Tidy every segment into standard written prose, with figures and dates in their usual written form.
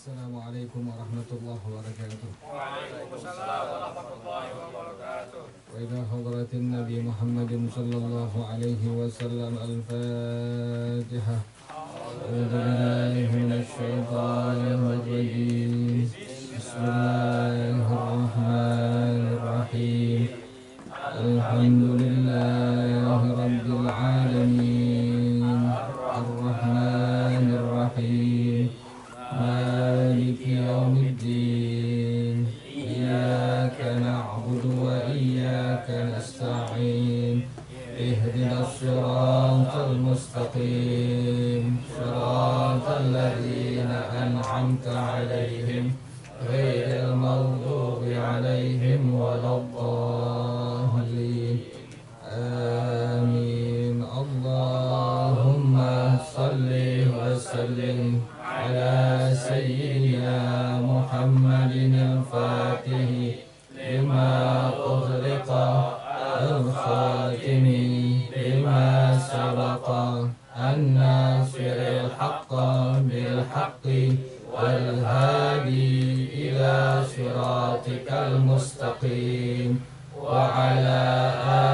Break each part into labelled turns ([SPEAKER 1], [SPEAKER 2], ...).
[SPEAKER 1] Assalamualaikum warahmatullahi wabarakatuh.
[SPEAKER 2] Waalaikumsalam warahmatullahi wabarakatuh.
[SPEAKER 1] Wa ila hadratin Nabi Muhammadin sallallahu alaihi wasallam al-Fatihah. A'udzu billahi minasy syaithanir rajim. Bismillahirrahmanirrahim. Alhamdulillahi rabbil alamin. Ar-Rahmanir Rahim. Maliki yaumiddin. Iyyaka na'budu wa iyyaka nasta'in. Ihdinas siratal mustaqim. Siratal ladzina an'amta 'alaihim ghairil maghdubi 'alaihim waladdallin. Amin. Allahumma shalli wa sallim ala sayyidina Muhammadin al-Fatih lima ughliqa al-khatimi lima sabaqa an-nasiril haqqa bil haqqi wal hadi ila siratikal mustaqim wa ala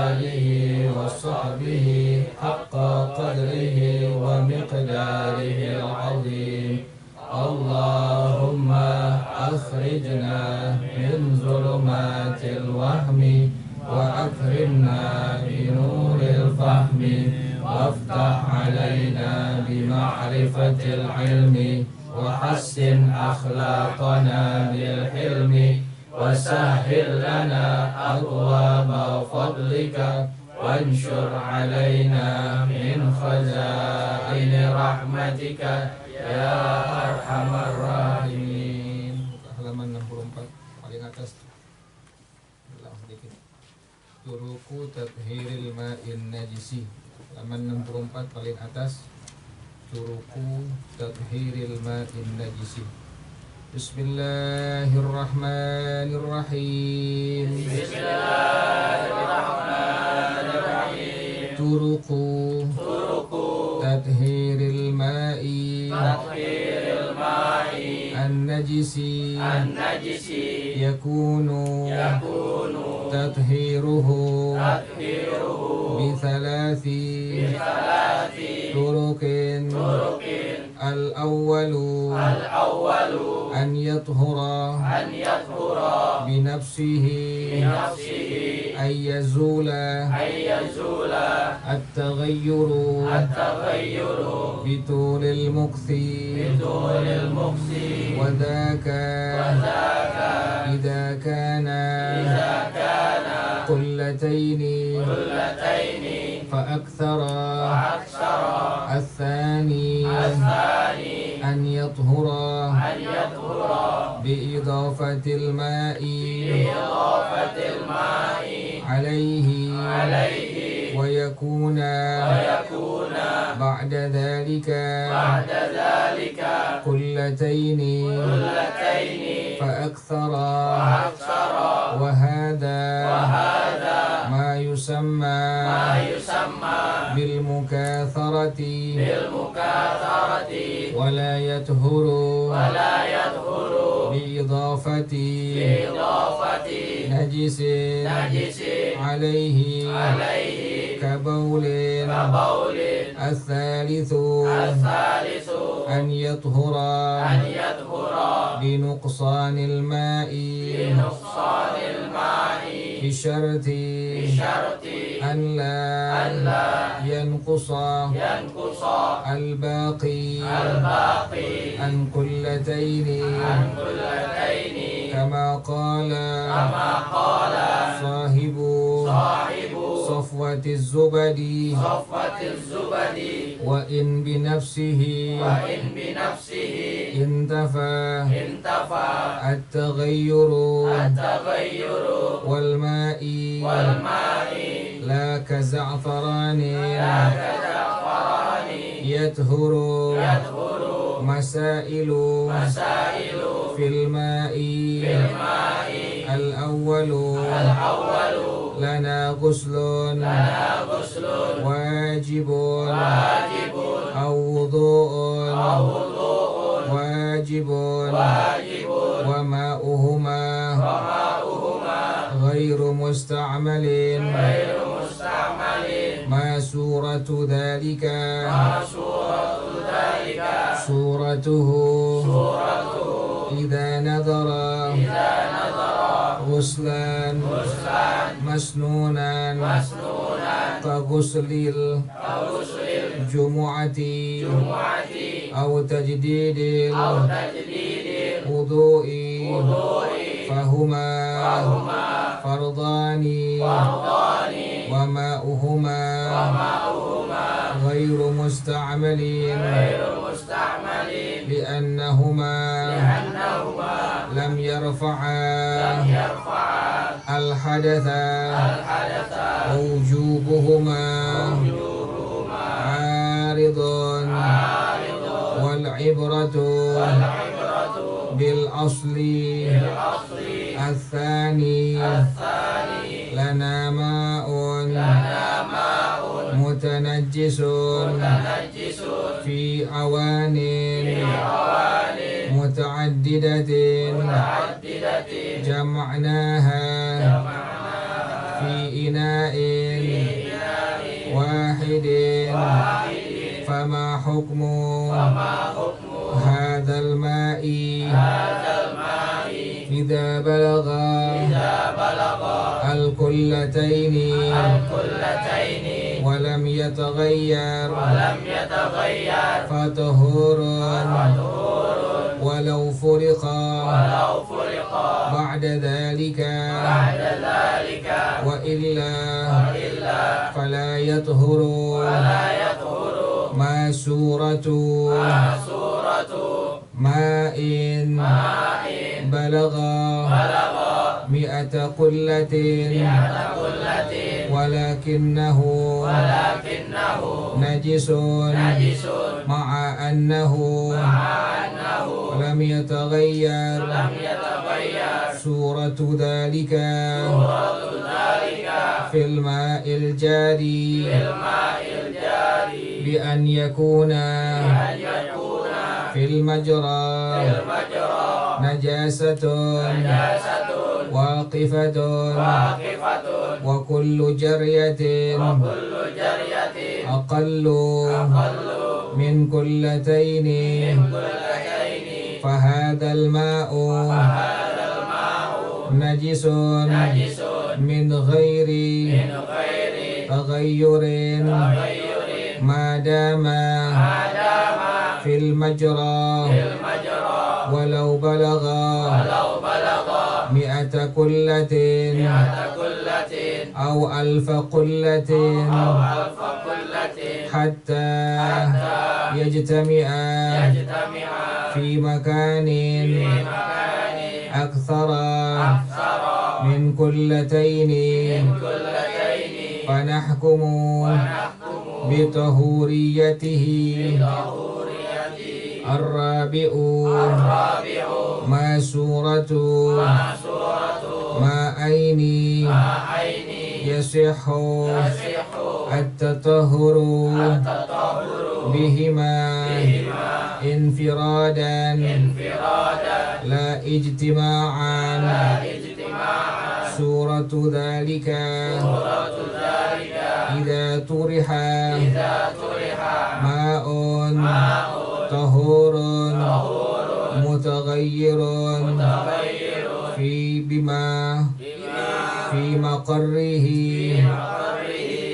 [SPEAKER 1] alihi wa sahbihi haqqa qadrihi wa miqdarihi al-azim. Allahumma akhrijna min zulumatil wahmi wa akrimna bi nuril fahmi waftah alaina bi ma'rifatil ilmi wa hassin akhlaqana bil hilmi wa sahhil lana abwaaba fadlika wanshur alaina min khazaini rahmatika ya arhamar rahimin. Halaman 64 paling atas. Ulang sedikit. Turuku tathhiril ma'in najisi. Halaman 64 paling atas. Turuku tathhiril ma'in najisi. Bismillahirrahmanirrahim. Bismillahirrahmanirrahim. Turuku tathhiril ma'i an-najisi yakunu tathhiruhu bi thalathi turukin. Al-awwalu an yathura bi nafsihi ay yazula at-taghayyuru bi tulil mukthi wa dhaka idha kana qullataini fa akthara الثاني أن يطهر بإضافة الماء عليه ويكون بعد ذلك قلتين فأكثر وهذا ما يسمى بالمكاثرة ولا يطهر بإضافة نجس عليه كبول. الثالث أن يطهر بنقصان الماء بشرط أن لا ينقص الباقي عن قلتين كما قال صاحب صفوة الزبد وإن بنفسه انتفى التغير والماء لا كزعفران يطهر مسائل في الماء. الأول لنا غسل واجب أو وضوء واجب واجب وماؤهما غير مستعمل ما صورة ذلك صورته إذا نظر غسلا مسنونا كغسل الجمعة أو تجديد الوضوء فهما فرضان وماؤهما غير مستعمل لأنهما لم يرفعا الحدث ووجوبهما عارض والعبرة بالأصل الثاني لنا ماء متنجس في أوان متعددة جمعناها في إناء واحد فما حكم هذا الماء إذا بلغ القلتين ولم يتغير فطهور ولو فرق بعد ذلك وإلا فلا يطهر ما صورة ماء بلغ 100 قلة ولكنه نجس مع أنه لم يتغير صورة ذلك في الماء الجاري بأن يكون في المجرى نجاسة واقفة وكل جرية أقل من قلتين فهذا الماء نجس من غير تغير ما دام في المجرى ولو بلغ 100 قلة أو 1000 قلة حتى يجتمع في مكان أكثر من قلتين فنحكم بطهوريته. الرابع ما صورة ماءين يصح التطهر بهما انفرادا لا اجتماعا. صورة ذلك إذا طرح ماء طهور متغير في مقره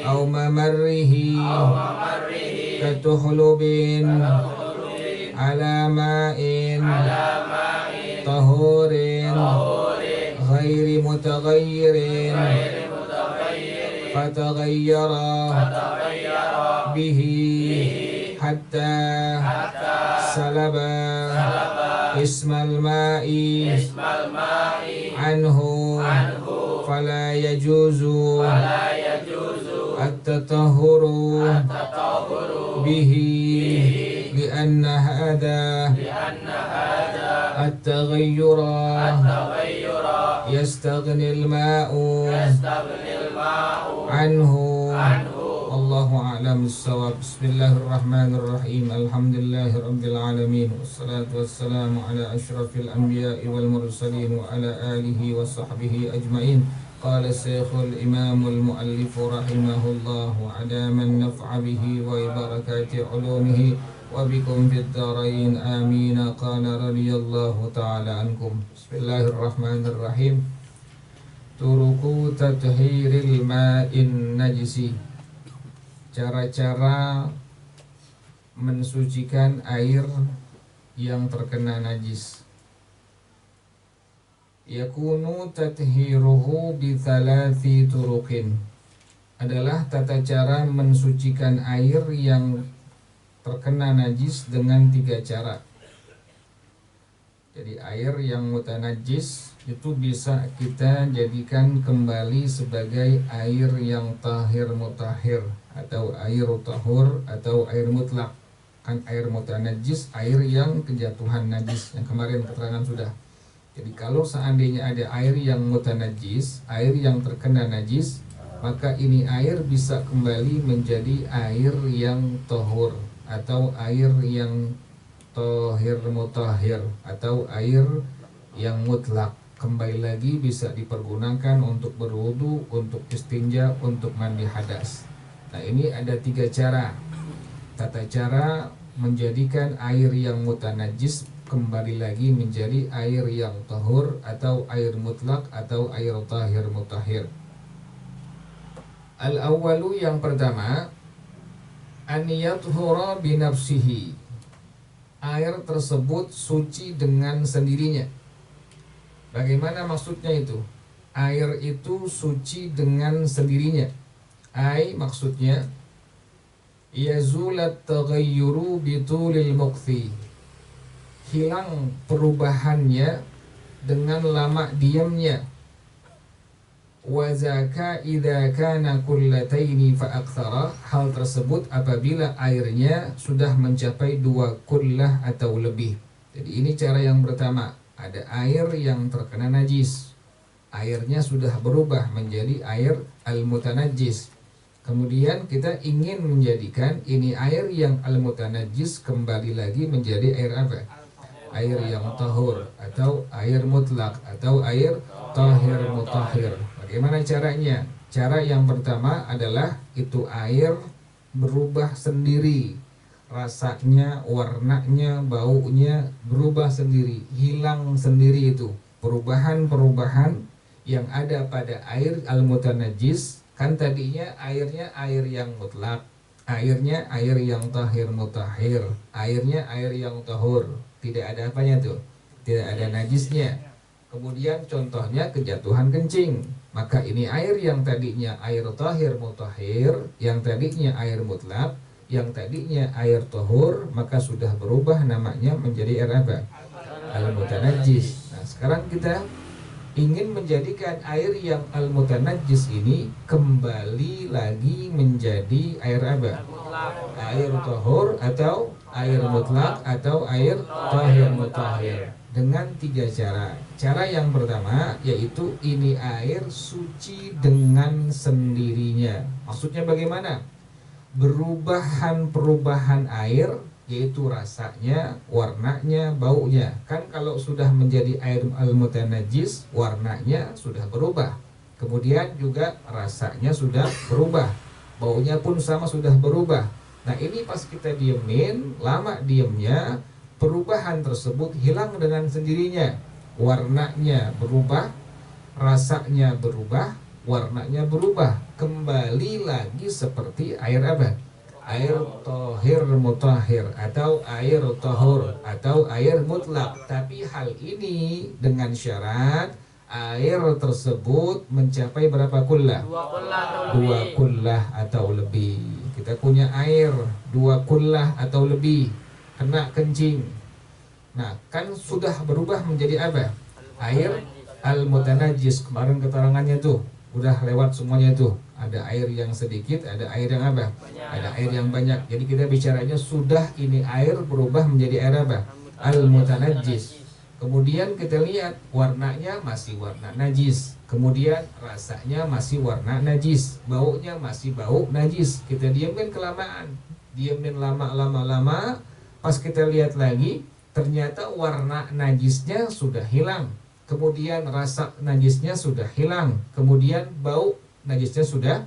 [SPEAKER 1] أو ممره كتحلب على ماء طهور غير متغير فتغير به حتى سلب اسم الماء عنه فلا يجوز التطهر به لأن هذا التغير يستغني الماء عنه. الله wallahu a'lam bissawab. Bismillahirrahmanirrahim. Alhamdulillahirabbil alamin. Wassalatu wassalamu ala asyrafil anbiya'i wal mursalin wa ala alihi wa sahbihi ajmain. Qala Syekhul Imamul Muallif rahimahullah wa ala man naf'a bihi wa barakati ulumihi wa bikum fid darain amin. Qala radhiyallahu ta'ala ankum. Bismillahirrahmanirrahim. Turuku tathhiril ma'in najisi. Cara-cara mensucikan air yang terkena najis. Yakunu tathiruhu bi thalathi turuqin. Adalah tata cara mensucikan air yang terkena najis dengan 3 cara. Jadi air yang mutanajis itu bisa kita jadikan kembali sebagai air yang tahir mutahhir atau air tahur atau air mutlak. Kan air mutanajis air yang kejatuhan najis, yang kemarin keterangan sudah. Jadi kalau seandainya ada air yang mutanajis, air yang terkena najis, maka ini air bisa kembali menjadi air yang tahur atau air yang tahir mutahhir atau air yang mutlak. Kembali lagi bisa dipergunakan untuk berwudu, untuk istinja, untuk mandi hadas. Nah, ini ada 3 cara. Tata cara menjadikan air yang mutanajis kembali lagi menjadi air yang tahur atau air mutlak atau air tahir mutahhir. Al-awwalu, yang pertama, an yathura bi nafsihi. Air tersebut suci dengan sendirinya. Bagaimana maksudnya itu? Air itu suci dengan sendirinya. Maksudnya yazulat taghayyuru bitulil muqthi. Hilang perubahannya dengan lama diamnya. Wa zaka idza kana kullataini fa aktsara. Hal tersebut apabila airnya sudah mencapai 2 kullah atau lebih. Jadi ini cara yang pertama. Ada air yang terkena najis. Airnya sudah berubah menjadi air al-mutanajjis. Kemudian kita ingin menjadikan ini air yang al-mutanajjis kembali lagi menjadi air apa? Air yang tahur atau air mutlak atau air tahir mutahhir. Bagaimana caranya? Cara yang pertama adalah itu air berubah sendiri. Rasanya, warnanya, baunya berubah sendiri, hilang sendiri itu. Perubahan-perubahan yang ada pada air al-mutanajjis. Kan tadinya airnya air yang mutlak, airnya air yang tahir mutahhir, airnya air yang tahur. Tidak ada apanya tuh, tidak ada najisnya. Kemudian contohnya kejatuhan kencing. Maka ini air yang tadinya air tahir mutahhir, yang tadinya air mutlak, yang tadinya air tahur, maka sudah berubah namanya menjadi air apa? Al-mutanajjis. Nah, sekarang kita ingin menjadikan air yang al-mutanajjis ini kembali lagi menjadi air apa? Air tahur atau air mutlak atau air tahir mutahhir. Dengan 3 cara. Cara yang pertama yaitu ini air suci dengan sendirinya. Maksudnya bagaimana? Perubahan air, yaitu rasanya, warnanya, baunya. Kan kalau sudah menjadi air al-mutanajjis, warnanya sudah berubah. Kemudian juga rasanya sudah berubah. Baunya pun sama sudah berubah. Nah, ini pas kita diemin, lama diemnya, perubahan tersebut hilang dengan sendirinya. Warnanya berubah, rasanya berubah, warnanya berubah, kembali lagi seperti air apa? Air tahir mutahhir atau air tahur atau air mutlak. Tapi hal ini dengan syarat air tersebut mencapai berapa kullah? 2 kullah atau lebih. Kita punya air 2 kullah atau lebih, kena kencing. Nah, kan sudah berubah menjadi apa? Air al-mutanajjis. Kemarin keterangannya tuh udah lewat semuanya tuh. Ada air yang sedikit, ada air yang apa? Ada air yang banyak. Jadi kita bicaranya sudah ini air berubah menjadi air apa? Al-mutanajjis. Kemudian kita lihat warnanya masih warna najis. Kemudian rasanya masih warna najis. Baunya masih bau najis. Kita diamin kelamaan. Diamin lama. Pas kita lihat lagi, ternyata warna najisnya sudah hilang. Kemudian rasa najisnya sudah hilang. Kemudian bau najisnya sudah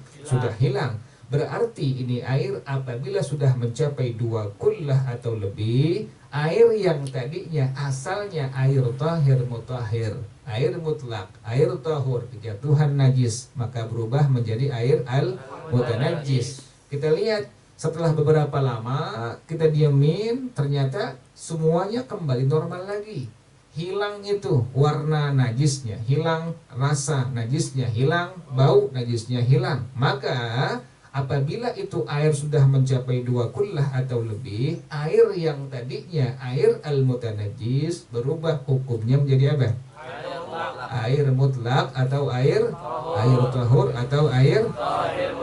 [SPEAKER 1] hilang. Berarti ini air apabila sudah mencapai 2 kullah atau lebih, air yang tadinya asalnya air tahir mutahhir, air mutlak, air tahur, kejatuhan najis, maka berubah menjadi air al-mutanajjis. Kita lihat setelah beberapa lama kita diamin, ternyata semuanya kembali normal lagi. Hilang itu warna najisnya, hilang rasa najisnya, hilang bau najisnya, hilang. Maka apabila itu air sudah mencapai 2 kullah atau lebih, air yang tadinya air al-mutanajjis berubah hukumnya menjadi apa? Air mutlak atau air tahur atau air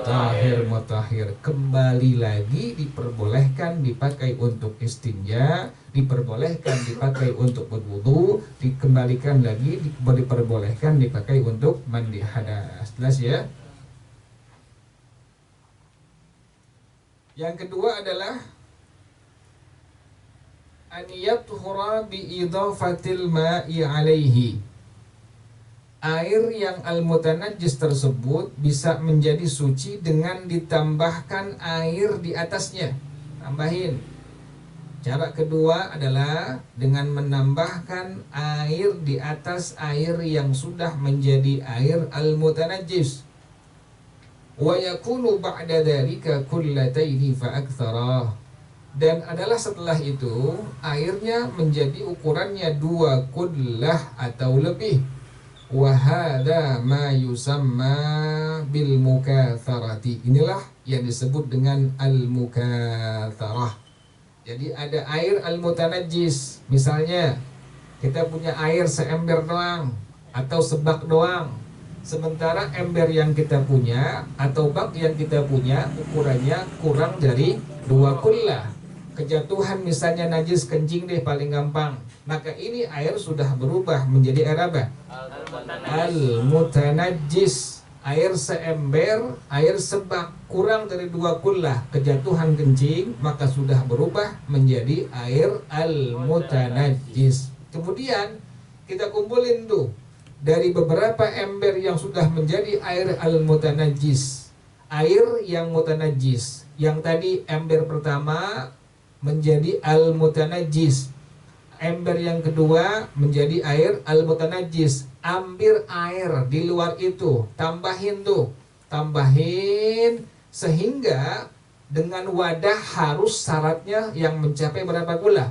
[SPEAKER 1] tahir mutahhir. Kembali lagi diperbolehkan dipakai untuk istinja, diperbolehkan dipakai untuk berwudu, dikembalikan lagi diperbolehkan dipakai untuk mandi hadas. Jelas ya? Yang kedua adalah an yathura bi idhafatil ma'i alaihi. Air yang al-mutanajjis tersebut bisa menjadi suci dengan ditambahkan air di atasnya. Tambahin. Cara kedua adalah dengan menambahkan air di atas air yang sudah menjadi air al-mutanajjis. Wa yakunu ba'da dzalika kullataini fa aktsara. Dan adalah setelah itu airnya menjadi ukurannya 2 kullah atau lebih. Wa hadza ma yusamma bil mukatsarati. Inilah yang disebut dengan al-mukatsarah. Jadi ada air al-mutanajjis. Misalnya kita punya air seember doang atau sebak doang. Sementara ember yang kita punya atau bak yang kita punya ukurannya kurang dari 2 kullah. Kejatuhan misalnya najis kencing deh paling gampang. Maka ini air sudah berubah menjadi air apa? Al-mutanajjis. Air seember, air sebak kurang dari 2 kullah. Kejatuhan kencing maka sudah berubah menjadi air al-mutanajjis. Kemudian kita kumpulin tuh dari beberapa ember yang sudah menjadi air al-mutanajjis, air yang mutanajjis. Yang tadi ember pertama menjadi al-mutanajjis, ember yang kedua menjadi air al-mutanajjis. Ambil air di luar itu, tambahin sehingga dengan wadah harus syaratnya yang mencapai berapa kullah?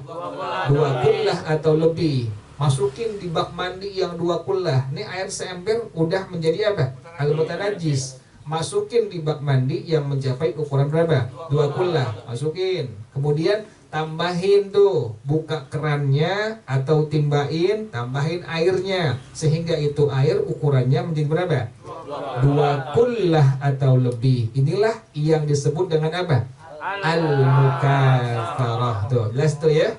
[SPEAKER 1] 2 kullah atau lebih. Masukin di bak mandi yang 2 kullah. Ini air seember udah menjadi apa? Al-mutanajjis. Masukin di bak mandi yang mencapai ukuran berapa? 2 kullah. Masukin. Kemudian tambahin tuh, buka kerannya atau timbain, tambahin airnya sehingga itu air ukurannya menjadi berapa? 2 kullah atau lebih. Inilah yang disebut dengan apa? Al-mukatsarah. Tuh, jelas tuh ya.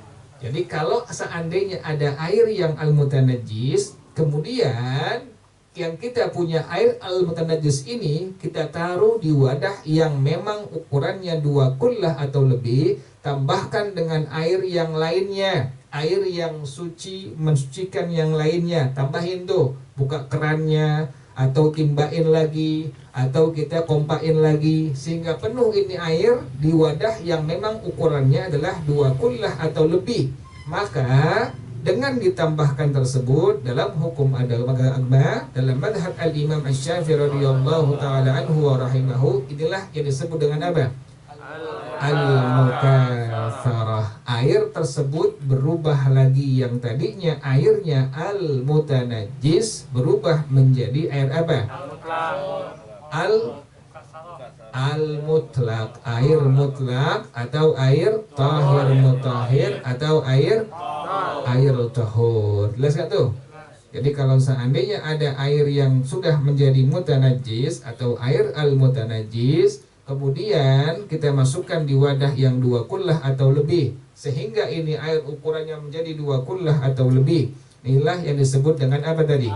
[SPEAKER 1] Jadi kalau seandainya ada air yang al-mutanajjis, kemudian yang kita punya air al-mutanajjis ini kita taruh di wadah yang memang ukurannya 2 kullah atau lebih, tambahkan dengan air yang lainnya, air yang suci mensucikan yang lainnya, tambahin tuh, buka kerannya atau timbain lagi atau kita kompain lagi sehingga penuh ini air di wadah yang memang ukurannya adalah 2 kullah atau lebih. Maka dengan ditambahkan tersebut dalam hukum agama, dalam madhab al-Imam Asy-Syafi'i radhiyallahu taala anhu wa rahimahu, inilah yang disebut dengan apa? Al-mukatsarah. Air tersebut berubah lagi, yang tadinya airnya al-mutanajjis berubah menjadi air apa? Al-mutlak, air mutlak atau air tahir mutahhir atau air tahur. Jelas gak tuh? Jadi kalau seandainya ada air yang sudah menjadi mutanajjis atau air al-mutanajjis, kemudian kita masukkan di wadah yang 2 kullah atau lebih, sehingga ini air ukurannya menjadi 2 kullah atau lebih, Inilah yang disebut dengan apa tadi?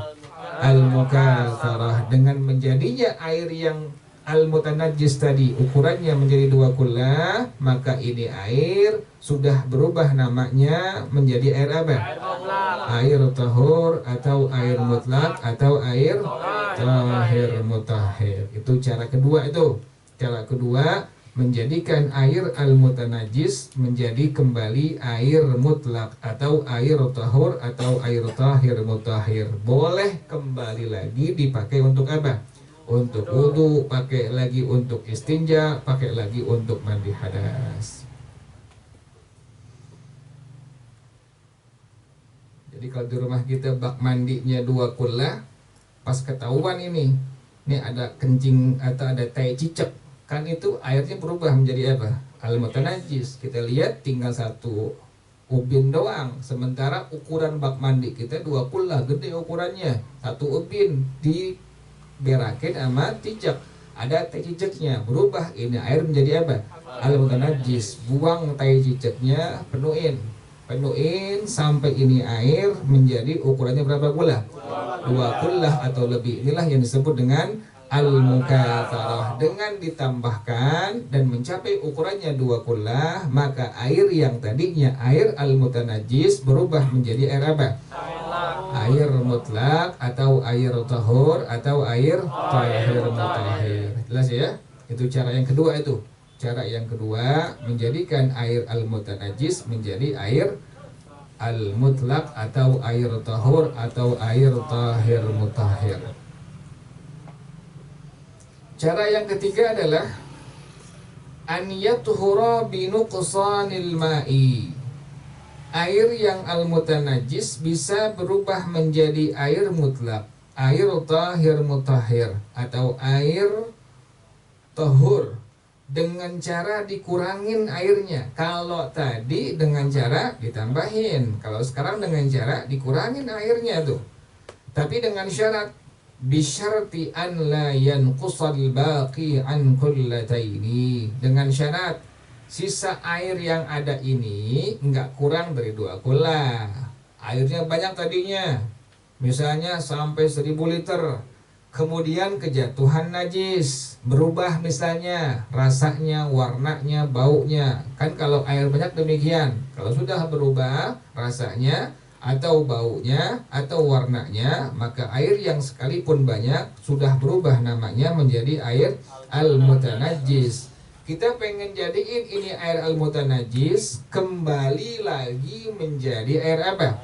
[SPEAKER 1] Al-mukatharah. Dengan menjadinya air yang al-mutanajjis tadi ukurannya menjadi 2 kullah, maka ini air sudah berubah namanya menjadi air apa? Air tahur atau air mutlak atau air tahir mutahhir. Itu cara kedua itu. Cara kedua, menjadikan air al-mutanajjis menjadi kembali air mutlak atau air tahur atau air tahir mutahhir. Boleh kembali lagi dipakai untuk apa? Untuk wudu, pakai lagi untuk istinja, pakai lagi untuk mandi hadas. Jadi kalau di rumah kita bak mandinya 2 kullah, pas ketahuan ini ada kencing atau ada tai cicak, kan itu airnya berubah menjadi apa? Al-mutanajjis. Kita lihat tinggal 1 ubin doang, sementara ukuran bak mandi kita 2 kullah, gede ukurannya. 1 ubin diberakin sama cicak, ada tai cicaknya, berubah ini air menjadi apa? Al-mutanajjis. Buang tai cicaknya, penuhin sampai ini air menjadi ukurannya berapa kullah? 2 kullah atau lebih. Inilah yang disebut dengan al-mukatharah. Dengan ditambahkan dan mencapai ukurannya 2 kullah, maka air yang tadinya air al-mutanajjis berubah menjadi air apa? Air mutlak atau air tahur atau air tahir mutahhir. Jelas ya? Itu cara yang kedua itu. Cara yang kedua, menjadikan air al-mutanajjis menjadi air al-mutlak atau air tahur atau air tahir mutahhir. Cara yang ketiga adalah an yatuhura binuqsanil ma'i. Air yang al-mutanajjis bisa berubah menjadi air mutlak, air tahir mutahhir atau air tahur dengan cara dikurangin airnya. Kalau tadi dengan cara ditambahin, kalau sekarang dengan cara dikurangin airnya tuh. Tapi dengan syarat, bisyarti an la yanqusal baqi an kullataini. Dengan syarat sisa air yang ada ini enggak kurang dari 2 kullah. Airnya banyak tadinya, misalnya sampai 1000 liter. Kemudian kejatuhan najis, berubah misalnya rasanya, warnanya, baunya. Kan kalau air banyak demikian. Kalau sudah berubah rasanya atau baunya atau warnanya, maka air yang sekalipun banyak sudah berubah namanya menjadi air al-mutanajjis. Kita pengen jadiin ini air al-mutanajjis kembali lagi menjadi air apa?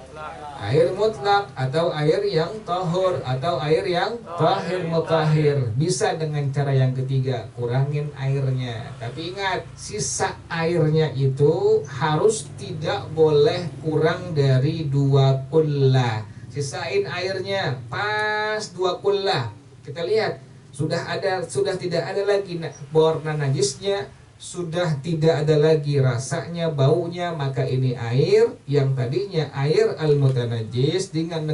[SPEAKER 1] Air mutlak atau air yang tahur atau air yang tahir mutahhir. Bisa dengan cara yang ketiga, kurangin airnya. Tapi ingat, sisa airnya itu harus tidak boleh kurang dari 2 kullah. Sisain airnya pas 2 kullah. Kita lihat sudah tidak ada lagi warna najisnya, sudah tidak ada lagi rasanya, baunya, maka ini air yang tadinya air al-mutanajjis dengan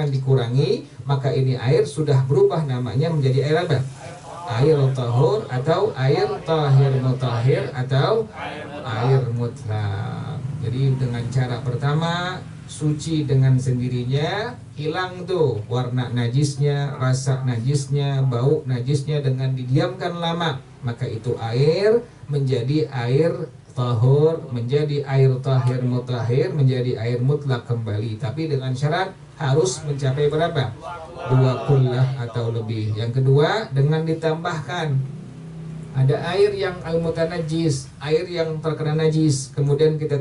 [SPEAKER 1] dikurangi, maka ini air sudah berubah namanya menjadi air apa? Air tahur atau air tahir mutahhir atau air mutlak. Jadi dengan cara pertama, suci dengan sendirinya, hilang tuh warna najisnya, rasa najisnya, bau najisnya dengan didiamkan lama, maka itu air menjadi air tahur, menjadi air tahir mutahhir, menjadi air mutlak kembali. Tapi dengan syarat harus mencapai berapa? 2 kullah atau lebih. Yang kedua, dengan ditambahkan ada air yang al-mutanajjis, air yang terkena najis, kemudian kita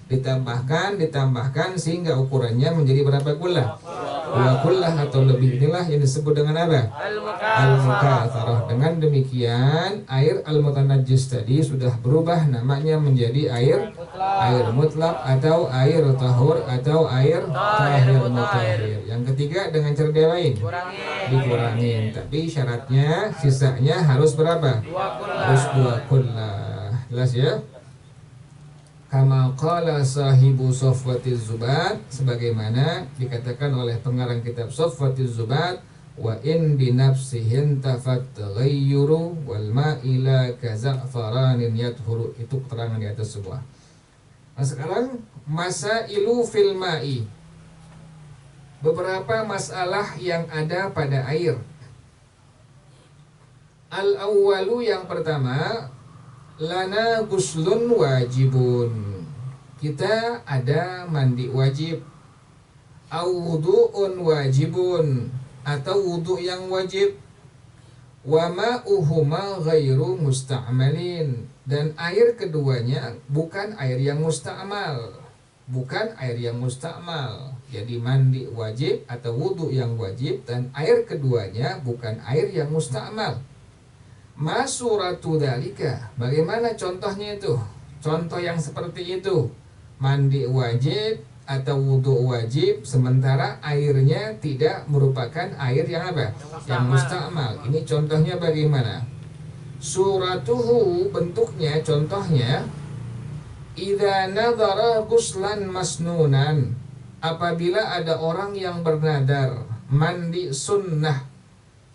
[SPEAKER 1] ditambahkan sehingga ukurannya menjadi berapa kullah? 2 kullah atau lebih. Inilah yang disebut dengan apa? Al-mukatharah. Dengan demikian air al-mutanajjis tadi sudah berubah namanya menjadi air mutlak atau air tahur atau air tahir mutahhir. Yang ketiga, dengan cara diapain? Dikurangin. Tapi syaratnya sisanya harus berapa? Harus 2 kullah. Jelas ya? Kama qala sahibu Safwatiz Zubat, sebagaimana dikatakan oleh pengarang kitab Safwatiz Zubat, wa in bi nafsihin tafat taghayyuru wal ma'ila ka za'faranin yadhuru. Itu keterangan di atas semua. Nah sekarang masailu fil ma'i, beberapa masalah yang ada pada air. Al-awwalu, yang pertama, lana guslun wajibun, kita ada mandi wajib. Au wudu'un wajibun, atau wudu yang wajib. Wa ma'uhuma ghairu musta'malin, dan air keduanya bukan air yang musta'mal. Bukan air yang musta'mal. Jadi mandi wajib atau wudu yang wajib, dan air keduanya bukan air yang musta'mal. Ma suratu dzalika, bagaimana contohnya itu? Contoh yang seperti itu, mandi wajib atau wudu wajib sementara airnya tidak merupakan air yang apa? Yang musta'mal. Ini contohnya bagaimana? Suratuhu, bentuknya, contohnya, idza nadhara ghuslan masnunan, apabila ada orang yang bernadar mandi sunnah.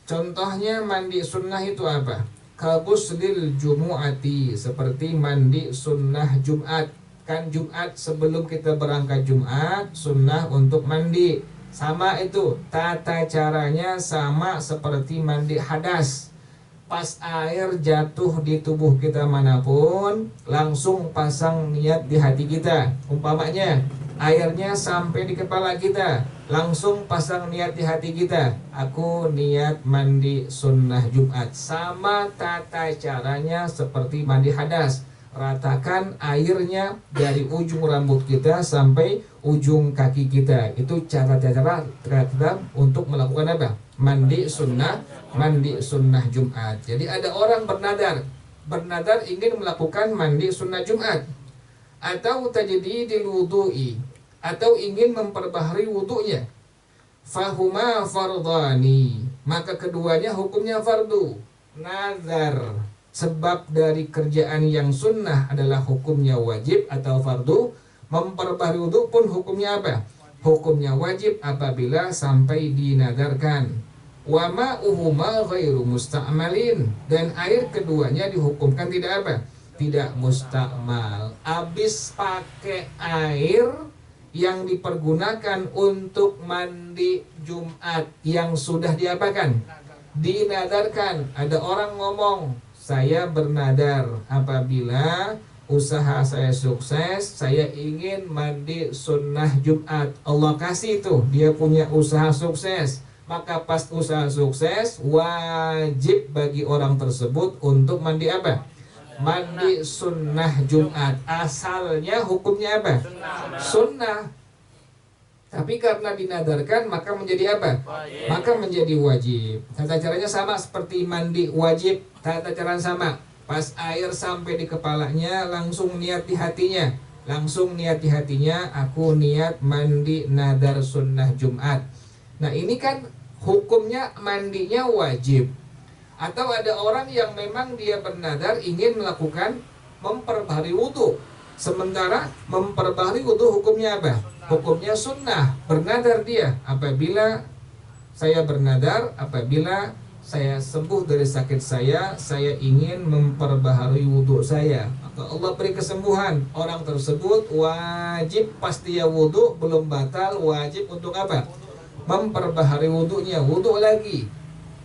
[SPEAKER 1] Contohnya mandi sunnah itu apa? Kaguslil jumu'ati, seperti mandi sunnah Jumat. Kan Jumat sebelum kita berangkat Jumat sunnah untuk mandi. Sama itu, tata caranya sama seperti mandi hadas. Pas air jatuh di tubuh kita manapun, langsung pasang niat di hati kita. Umpamanya airnya sampai di kepala kita, langsung pasang niat di hati kita, aku niat mandi sunnah Jumat. Sama tata caranya seperti mandi hadas. Ratakan airnya dari ujung rambut kita sampai ujung kaki kita. Itu cara-cara kita untuk melakukan apa? Mandi sunnah Jumat. Jadi ada orang bernadar ingin melakukan mandi sunnah Jumat, atau tajdidil wudu'i, atau ingin memperbaharui wudunya. Fahuma fardhani, maka keduanya hukumnya fardu. Nazar, sebab dari kerjaan yang sunnah adalah hukumnya wajib atau fardu. Memperbaharui wudu pun hukumnya apa? Hukumnya wajib apabila sampai dinadarkan. Wa ma'uhuma ghairu musta'malin, dan air keduanya dihukumkan tidak apa? Tidak musta'mal. Abis pakai air yang dipergunakan untuk mandi Jumat yang sudah diapakan? Dinadarkan. Ada orang ngomong, saya bernadar apabila usaha saya sukses, saya ingin mandi sunnah Jumat. Allah kasih tuh, dia punya usaha sukses. Maka pas usaha sukses, wajib bagi orang tersebut untuk mandi apa? Mandi sunnah Jumat. Asalnya hukumnya apa? Sunnah. Tapi karena dinadarkan maka menjadi apa? Maka menjadi wajib. Tata caranya sama seperti mandi wajib. Tata cara sama. Pas air sampai di kepalanya, langsung niat di hatinya. Langsung niat di hatinya, aku niat mandi nadar sunnah Jumat. Nah ini kan hukumnya mandinya wajib. Atau ada orang yang memang dia bernadar ingin melakukan memperbaharui wudu. Sementara memperbaharui wudu hukumnya apa? Hukumnya sunnah. Bernadar dia, apabila saya bernadar, apabila saya sembuh dari sakit saya ingin memperbaharui wudu saya. Maka Allah beri kesembuhan. Orang tersebut wajib, pas dia wudu belum batal, wajib untuk apa? Memperbaharui wudunya, wudu lagi.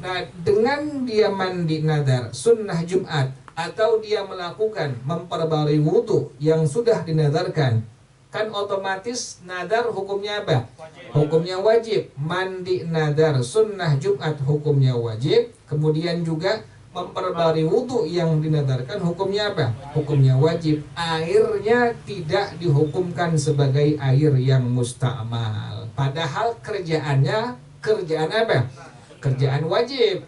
[SPEAKER 1] Nah, dengan dia mandi nadar sunnah Jumat, atau dia melakukan memperbaharui wudu yang sudah dinadarkan, kan otomatis nadar hukumnya apa? Hukumnya wajib. Mandi nadar sunnah Jumat hukumnya wajib. Kemudian juga memperbaharui wudu yang dinadarkan hukumnya apa? Hukumnya wajib. Airnya tidak dihukumkan sebagai air yang musta'mal. Padahal kerjaan apa? Kerjaan wajib.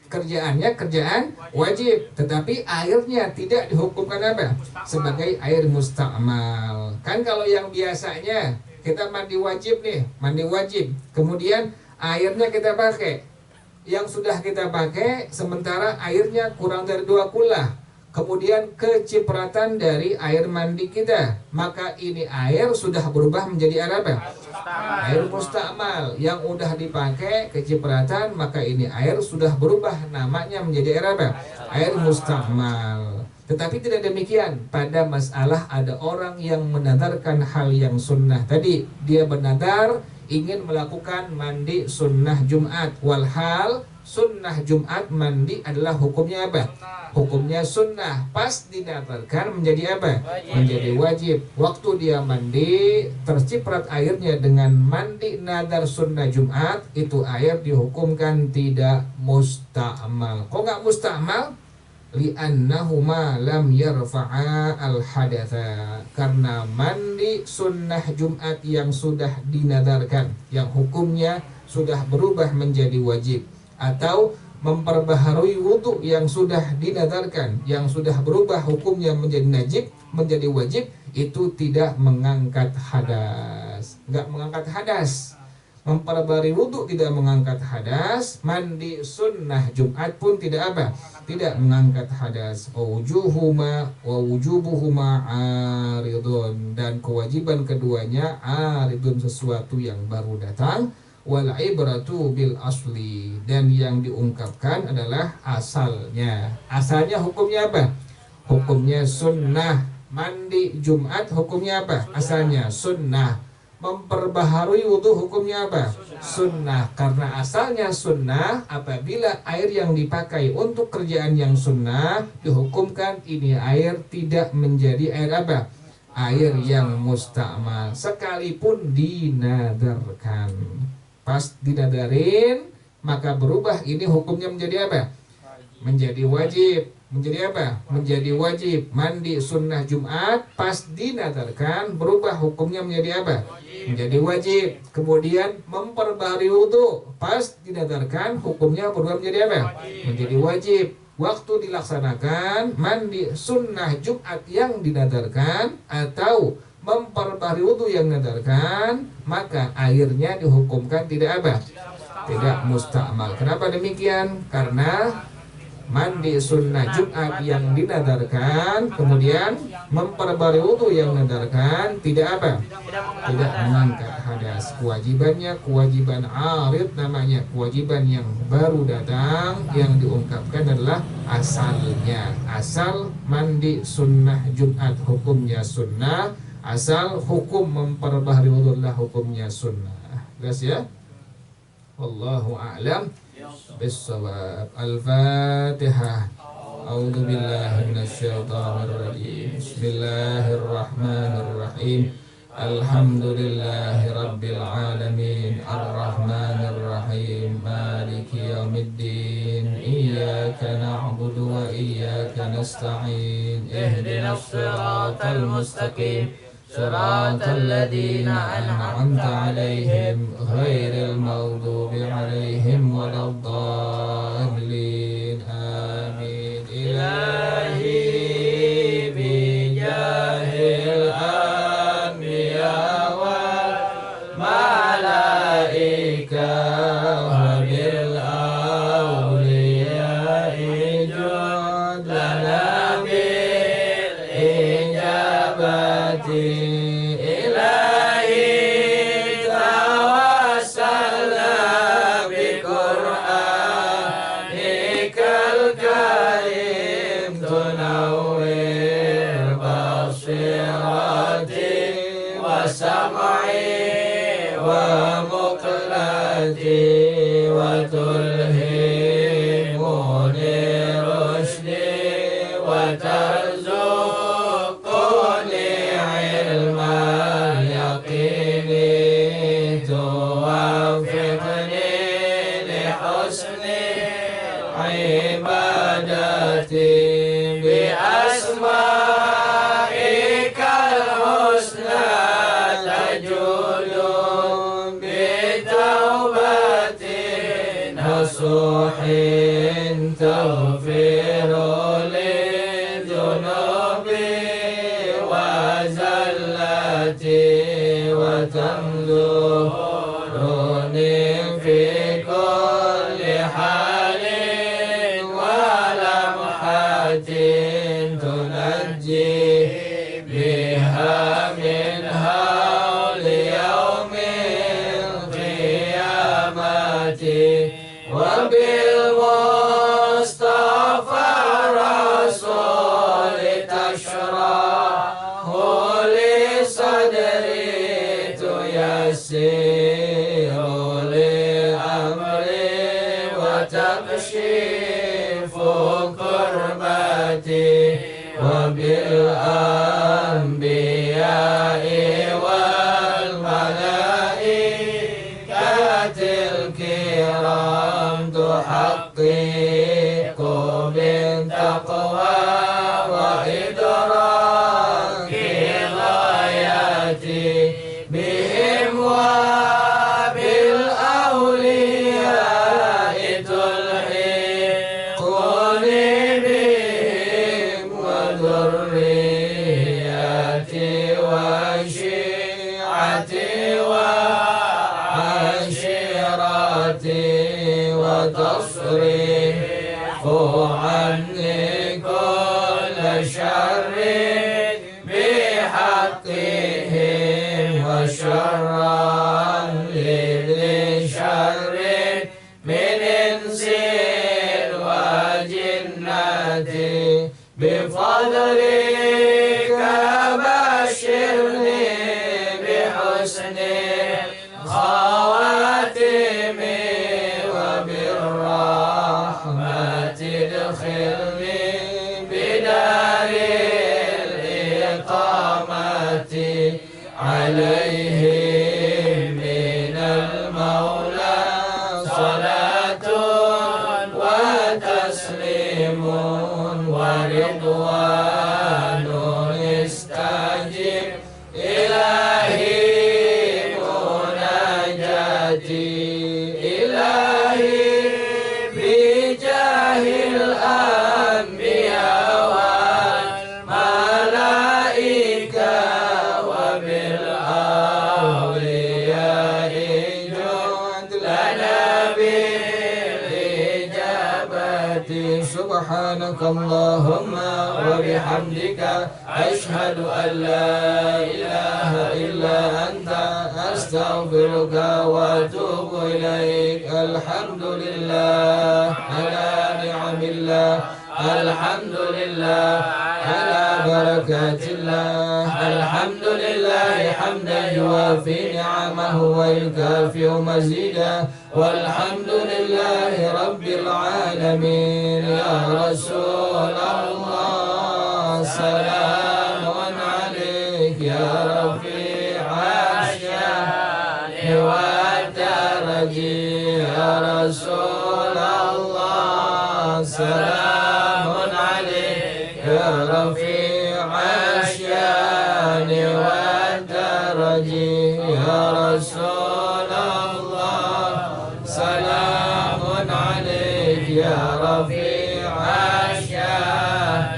[SPEAKER 1] Kerjaannya kerjaan wajib, tetapi airnya tidak dihukumkan apa? Sebagai air musta'mal. Kan kalau yang biasanya kita mandi wajib nih, mandi wajib, kemudian airnya kita pakai, yang sudah kita pakai sementara airnya kurang dari 2 kula, kemudian kecipratan dari air mandi kita, maka ini air sudah berubah menjadi air apa? Air musta'mal. Yang udah dipakai kecipratan, maka ini air sudah berubah namanya menjadi air apa? Air musta'mal. Tetapi tidak demikian pada masalah ada orang yang menadarkan hal yang sunnah. Tadi dia bernadar ingin melakukan mandi sunnah Jumat, walhal sunnah Jumat mandi adalah hukumnya apa? Hukumnya sunnah. Pas dinadarkan menjadi apa? Menjadi wajib. Waktu dia mandi terciprat airnya dengan mandi nadar sunnah Jumat, itu air dihukumkan tidak musta'mal. Kok nggak musta'mal? Li'annahuma lam yarfa'a al-hadatha, karena mandi sunnah Jumat yang sudah dinadarkan, yang hukumnya sudah berubah menjadi wajib, atau memperbaharui wudhu yang sudah dinadarkan, yang sudah berubah hukumnya menjadi wajib, itu tidak mengangkat hadas. Nggak mengangkat hadas. Memperbarui wudhu tidak mengangkat hadas, mandi sunnah Jumat pun tidak apa? Tidak mengangkat hadas. Wujuhuma wa wujubuhuma aridun, dan kewajiban keduanya aridun, sesuatu yang baru datang. Wal ibratu bil asli, dan yang diungkapkan adalah asalnya. Asalnya hukumnya apa? Hukumnya sunnah. Mandi Jumat hukumnya apa? Asalnya sunnah. Memperbaharui wudhu hukumnya apa? Sunnah. Karena asalnya sunnah, apabila air yang dipakai untuk kerjaan yang sunnah dihukumkan ini air tidak menjadi air apa? Air yang musta'mal, sekalipun dinadarkan. Pas dinadarin maka berubah, ini hukumnya menjadi apa? Menjadi wajib. Menjadi apa? Menjadi wajib. Mandi sunnah Jumat pas dinadarkan berubah hukumnya menjadi apa? Menjadi wajib. Kemudian memperbaharui wudhu pas dinadarkan hukumnya berubah menjadi apa? Menjadi wajib. Waktu dilaksanakan mandi sunnah Jumat yang dinadarkan atau memperbaharui wudhu yang dinadarkan, maka airnya dihukumkan tidak apa? Tidak musta'mal. Kenapa demikian? Karena mandi sunnah Jumat yang dinadarkan kemudian memperbarui wudhu yang dinadarkan tidak apa? Tidak mengangkat hadas. Kewajibannya kewajiban arid namanya, kewajiban yang baru datang, yang diungkapkan adalah asalnya. Asal mandi sunnah Jumat hukumnya sunnah, asal hukum memperbarui wudhu adalah hukumnya sunnah. Jelas ya? Wallahu a'lam bis-shawab. Al-Fatihah. A'udzu billahi minasyaitonir rajim. Bismillahirrahmanirrahim. Alhamdulillahi rabbil alamin. Arrahmanir rahim. Maliki yaumiddin. Iyyaka na'budu wa iyyaka nasta'in. Ihdinas siratal mustaqim. صراط الذين أنعمت عليهم غير المغضوب عليهم ولا الضالين آمين إلهي بجاه الأنبياء والملائكة وبالأولياء جد لنا بالإجابة سمعي ومقلتي وتلهمني رشدي وترزقني علم اليقين توفقني لحسن عبادتي بأسمائك الحسنى نصوح تغفر لي ذنوبي وزلتي وتنظرني في كل حال ولمحة تنجي بها من هول يوم القيامة وبالمصطفى رسول واعفو عني كل شر بحقهم وشرا لذي شر من إنس وجنة بفضلك بشرني بحسن خواتم وبالرحمة ادخلني بدار الإقامة عليهم من المولى صلاة وتسليم ورضوان استجب إلهي مناجاتي إلهي بجاه الأنبياء والملائكة وبالأولياء جند لنا بالإجابة سبحانك اللهم وبحمدك أشهد أن لا إله إلا أنت أستغفرك وأتوب إليك الحمد لله على نعم الله الحمد لله على بركات الله الحمد لله حمدا يوافي نعمه ويكافئ مزيدا والحمد لله رب العالمين يا رسول الله سلام عليك يا رفيع الشان والدرج يا رسول الله سلام عليك يا رفيع الشان والدرج يا رسول الله سلام عليك يا رفيع الشان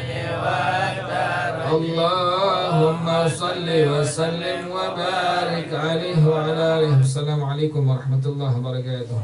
[SPEAKER 1] والدرج اللهم صل وسلم وبارك عليه وعلى آله. السلام عليكم ورحمة الله وبركاته.